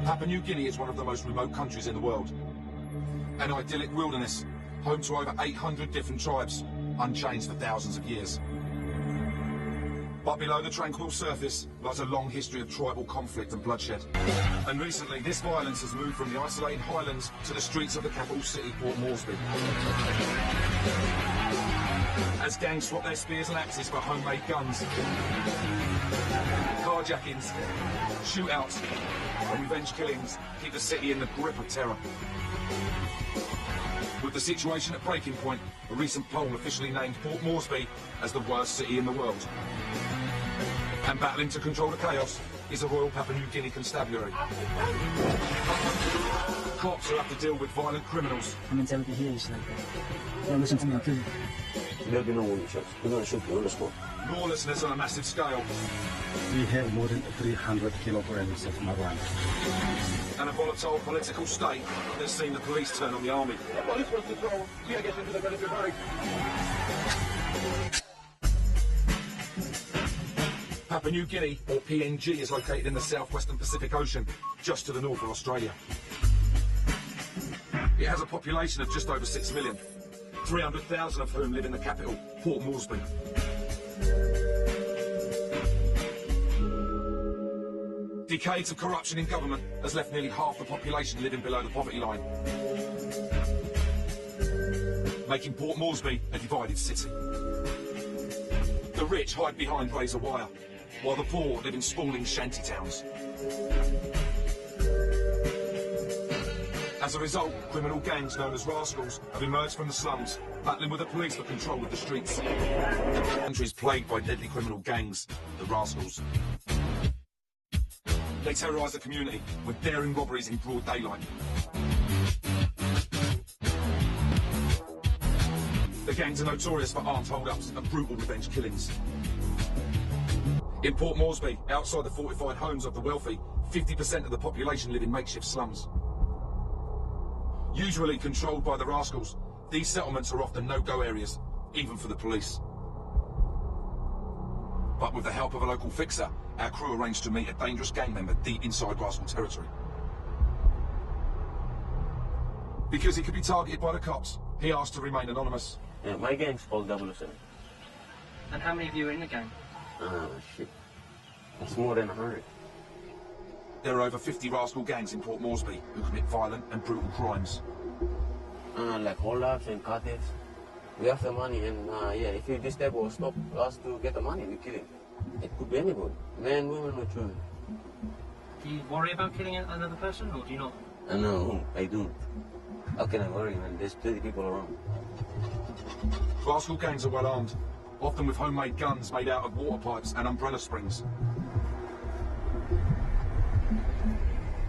Papua New Guinea is one of the most remote countries in the world. An idyllic wilderness, home to over 800 different tribes, unchanged for thousands of years. But below the tranquil surface lies a long history of tribal conflict and bloodshed. And recently, this violence has moved from the isolated highlands to the streets of the capital city, Port Moresby. As gangs swap their spears and axes for homemade guns, carjackings, shootouts, and revenge killings keep the city in the grip of terror. With the situation at breaking point, a recent poll officially named Port Moresby as the worst city in the world. And battling to control the chaos is a Royal Papua New Guinea Constabulary. Cops who have to deal with violent criminals. I mean, everything here is like that. Don't listen to me, I'll kill you. There'll be no warning shots. We're going to shoot you on the spot. Lawlessness on a massive scale. We have more than 300 kilograms of marijuana. And a volatile political state that's seen the police turn on the army. The police wants to throw tear gas into the military barracks. Papua New Guinea, or PNG, is located in the southwestern Pacific Ocean, just to the north of Australia. It has a population of just over 6 million, 300,000 of whom live in the capital, Port Moresby. Decades of corruption in government has left nearly half the population living below the poverty line, making Port Moresby a divided city. The rich hide behind razor wire, while the poor live in sprawling shanty towns. As a result, criminal gangs known as rascals have emerged from the slums, battling with the police for control of the streets. The country is plagued by deadly criminal gangs, the rascals. They terrorise the community with daring robberies in broad daylight. The gangs are notorious for armed hold-ups and brutal revenge killings. In Port Moresby, outside the fortified homes of the wealthy, 50% of the population live in makeshift slums. Usually controlled by the rascals, these settlements are often no-go areas, even for the police. But with the help of a local fixer, our crew arranged to meet a dangerous gang member deep inside rascal territory. Because he could be targeted by the cops, he asked to remain anonymous. Yeah, my gang's called 007. And how many of you are in the gang? Shit. It's more than 100. There are over 50 rascal gangs in Port Moresby who commit violent and brutal crimes. Like hold-ups and cartels. We have the money and yeah, if you disturb or stop us to get the money, we kill him. It could be anybody. Men, women, or children. Do you worry about killing another person, or do you not? No, I don't. How can I worry when there's plenty of people around? Rascal gangs are well armed, often with homemade guns made out of water pipes and umbrella springs.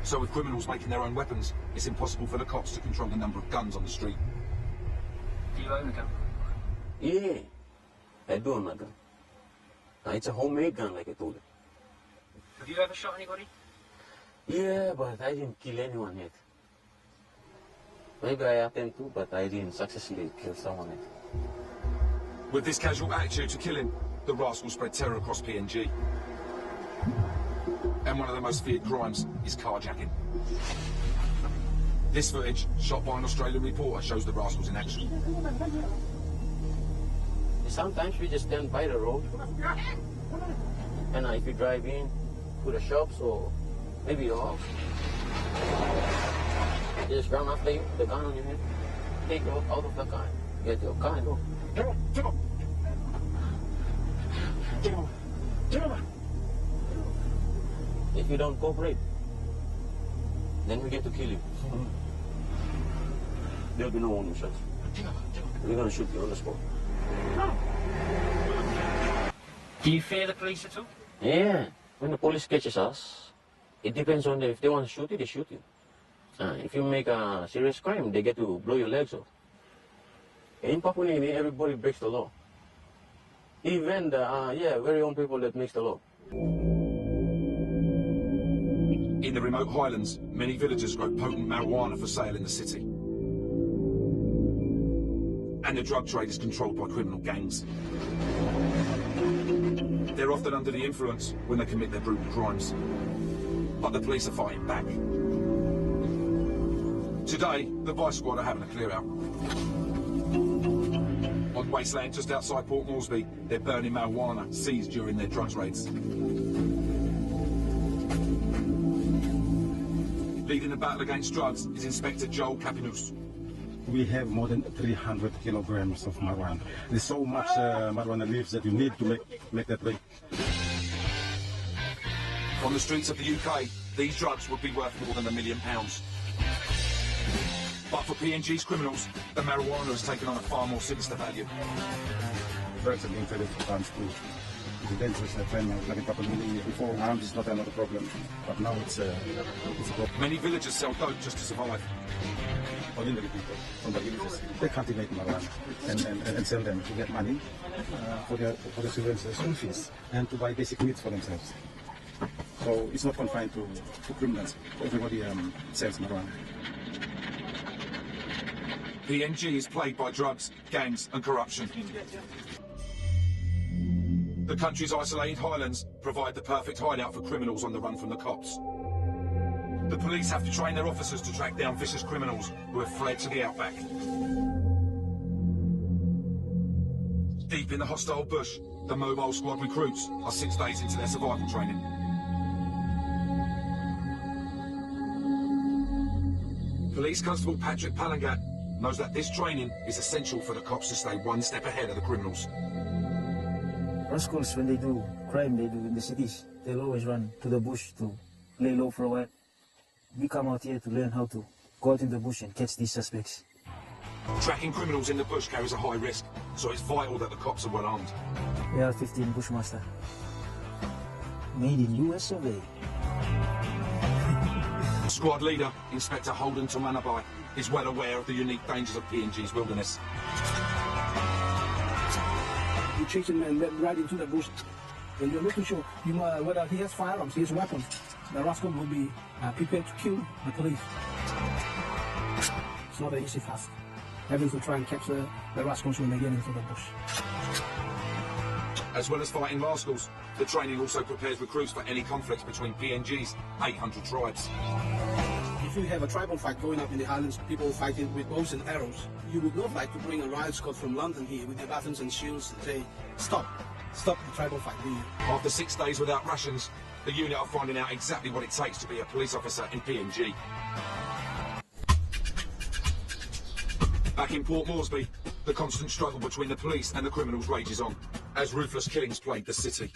So with criminals making their own weapons, it's impossible for the cops to control the number of guns on the street. Do you own a gun? Yeah, I do own a gun. It's a homemade gun, like I told you. Have you ever shot anybody? Yeah, but I didn't kill anyone yet. Maybe I attempted to, but I didn't successfully kill someone yet. With this casual attitude to killing, the rascals spread terror across PNG. And one of the most feared crimes is carjacking. This footage, shot by an Australian reporter, shows the rascals in action. Sometimes we just stand by the road, and if you drive in to the shops or maybe your house, you just run after you, the gun on your head, take you out of the car, get your car and go. If you don't cooperate, then we get to kill you. There'll be no warning shots. We're gonna shoot you on the spot. Do you fear the police at all? Yeah, when the police catches us, it depends on them. If they want to shoot you, they shoot you. If you make a serious crime, they get to blow your legs off. In Papua New Guinea, everybody breaks the law. Even the very own people that makes the law. In the remote highlands, many villagers grow potent marijuana for sale in the city. And the drug trade is controlled by criminal gangs. They're often under the influence when they commit their brutal crimes. But the police are fighting back. Today, the Vice Squad are having a clear out. On wasteland just outside Port Moresby, they're burning marijuana seized during their drugs raids. Leading the battle against drugs is Inspector Joel Capinus. We have more than 300 kilograms of marijuana. There's so much marijuana leaves that you need to make that weight. On the streets of the UK, these drugs would be worth more than £1 million. But for PNG's criminals, the marijuana has taken on a far more sinister value. Drugs are being traded for arms too. It's a dangerous thing. Like a couple of million before, arms is not another problem, but now it's a problem. Many villagers sell dope just to survive. Ordinary people from the villages, they cultivate marijuana and sell them to get money for the children's school fees and to buy basic needs for themselves. So it's not confined to criminals. Everybody sells marijuana. PNG is plagued by drugs, gangs and corruption. The country's isolated highlands provide the perfect hideout for criminals on the run from the cops. The police have to train their officers to track down vicious criminals who have fled to the outback. Deep in the hostile bush, the mobile squad recruits are 6 days into their survival training. Police Constable Patrick Palangat knows that this training is essential for the cops to stay one step ahead of the criminals. Rascals, when they do crime, they do in the cities, they'll always run to the bush to lay low for a while. We come out here to learn how to go out in the bush and catch these suspects. Tracking criminals in the bush carries a high risk, so it's vital that the cops are well armed. We are 15 Bushmaster. Made in US of A. Squad leader, Inspector Holden Tomanabai, is well aware of the unique dangers of PNG's wilderness. You chase him and right into the bush. And you're making sure whether he has firearms, he has weapons. The rascal will be prepared to kill the police. It's not an easy task. Having to try and capture the rascals when they get into the bush. As well as fighting rascals, the training also prepares recruits for any conflicts between PNG's 800 tribes. If you have a tribal fight going up in the highlands, people fighting with bows and arrows, you would not like to bring a riot squad from London here with their batons and shields and say, stop the tribal fight, do you? After 6 days without rations, the unit are finding out exactly what it takes to be a police officer in PNG. Back in Port Moresby, the constant struggle between the police and the criminals rages on, as ruthless killings plague the city.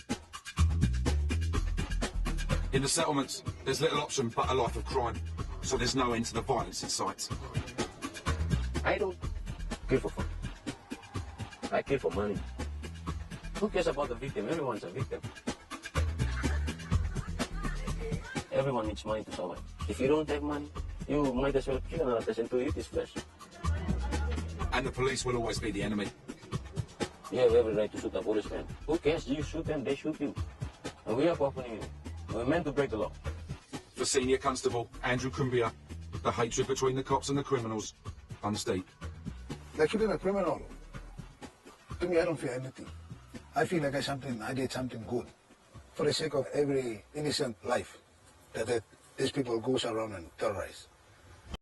In the settlements, there's little option but a life of crime, so there's no end to the violence in sight. I don't kill for fun. I kill for money. Who cares about the victim? Everyone's a victim. Everyone needs money to survive. If you don't have money, you might as well kill another person to eat his flesh. And the police will always be the enemy. You have every right to shoot a policeman. Who cares? You shoot them, they shoot you. And we are accompanying you. We're meant to break the law. For Senior Constable Andrew Kumbia, the hatred between the cops and the criminals runs deep. Like killing a criminal, to me I don't feel anything. I feel like I did something good for the sake of every innocent life that these people goes around and terrorize.